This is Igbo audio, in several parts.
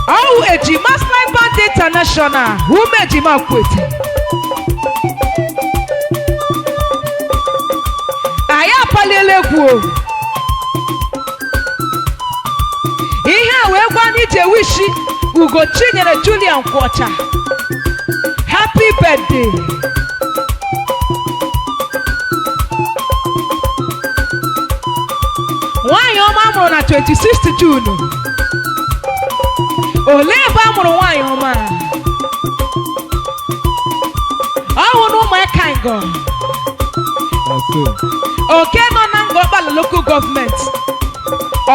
Oh, EJIMAS Live Band International. Umuejima Akwuete. Aya palelekwu. Ihe a wee gwa anyị je wishi Ugochinyere Julia Nkwocha. Happy birthday. Nwanyị ọma mụrụ na 26 June. Ole ebe a mụrụ nwanyị ọma? Ọ hụ na ụmụaka ngo. Oke nọ na Ngọbala local government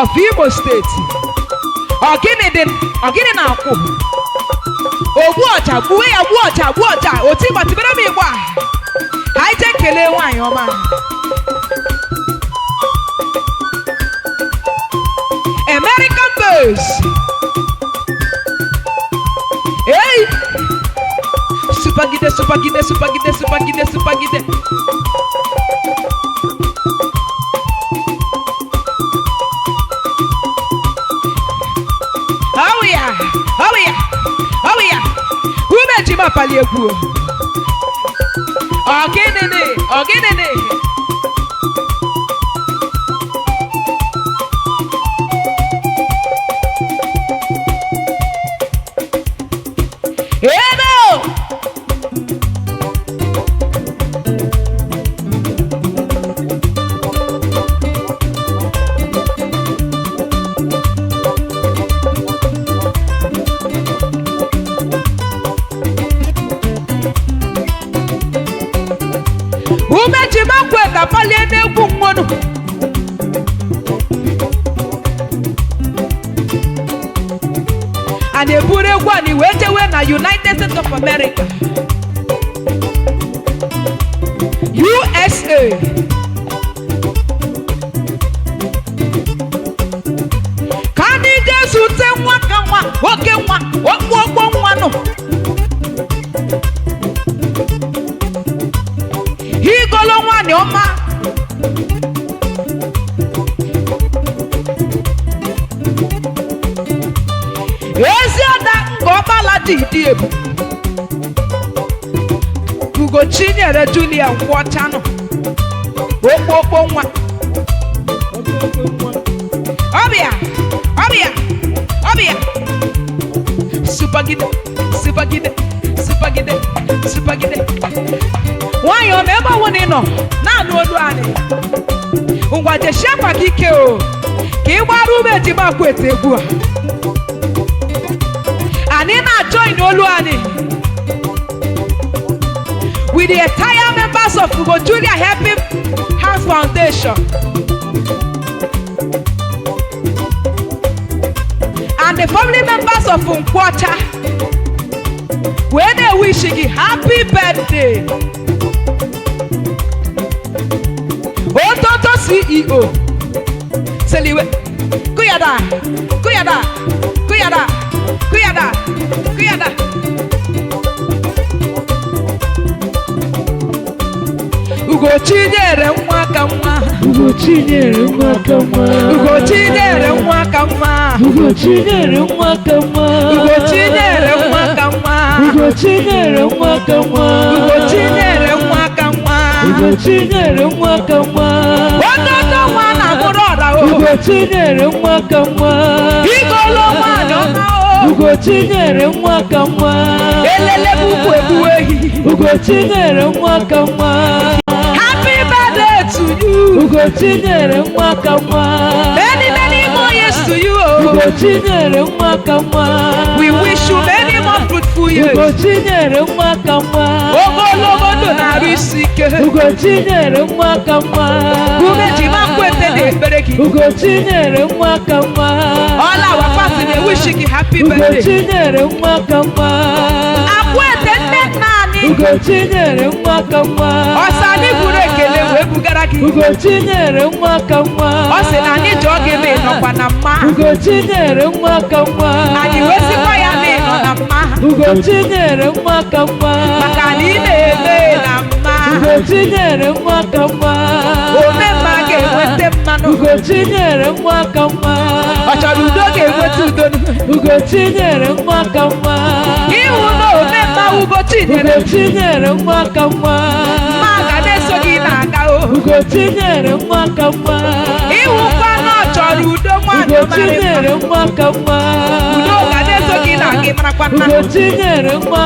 of Imo State. Ogini na akwụ. Ogbuọcha gbuwe ya gbuọcha oti gbatibere m igbo a. Anyị je kelee nwanyị ọma. American base. Hey! Supagide. Oh yeah. Umuejima paliekwu. Oginene. Umuejima Akwuete palie n'egwu mmonu. A na-eburu egwu anyị wee jewe na United States of America, USA. Ka anyị jee zute nwa ka nwa, oke nwa, okpukpo nwa nọ. Igolo nwanyị ọma. Ezi ada Ngọbala dị ebu. Ugochinyere Julia Nkwocha nọ. Okpokpo nwa. Ọbịa. Supagide. Nwanyị ọma ebe ọwụ na ị nọ na-anụ olu anyị. Ngwa jeshi akwa gị ike o. Ka ị gbara Umuejima Akwuete egwu a. Anyị na-join olu anyị with the entire members of Ugochinyere Helping Hands Foundation and the family members of Nkwocha. When they wish you happy birthday. Ototo CEO. Seliwe. Kuyada. Ugochinyere nwa ka nwa. Ugochinyere nwa ka nwa. Ugochinyere nwa ka nwa. Ugochinyere nwa ka nwa. Ugochinyere nwa ka nwa. Ugochinyere nwa ka nwa. Ugochinyere nwa ka nwa. Ugochinyere nwa ka nwa. Ototo nwa na bụrụ ọra o. Ugochinyere nwa ka nwa. Igolo nwa nọ o. Ugochinyere nwa ka nwa. Elele bukwu egbu ehi. Ugochinyere nwa ka nwa. Happy birthday to you. Ugochinyere nwa ka nwa. Many more years to you. Ugochinyere nwa ka nwa. We wish you many more fruitful years. Ugochinyere nwa ka nwa. Ogologo ndụ na-arụ isi ike. Ugochinyere nwa ka nwa. Umuejima Akwuete na-ekpere gị. Ugochinyere nwa ka nwa. All our fans dey wish you happy birthday. Ugochinyere nwa ka nwa. Akwuete nne nna anyị. Ugochinyere nwa ka nwa. Ọsọ anyị buru ekele wee bugara gị. Ugochinyere nwa ka nwa. Ọ sị na anyị jụọ gị ma ị nọkwa na mma. Ugochinyere nwa ka nwa. Anyị wesikwa ya ma ị nọ na mma. Ugochinyere nwa ka nwa. Maka na ị na-eme na mma. Ugochinyere nwa ka nwa. Ome mma ga-enweta mma. mmanụ Ugochinyere nwa ka nwa. ọ chọrọ udo ga-enweta udo Ugochinyere nwa ka nwa. ịhụ na omemma Ugochinyere Ugochinyere nwa ka nwa. mma ga na-eso gị na-aga o Ugochinyere nwa ka nwa. ịhụkwa na ọ chọrọ udo nwaanyị mara Ugochinyere nwa ka nwa. udo ga na-eso gị na gị marakwa nna Ugochinyere nwa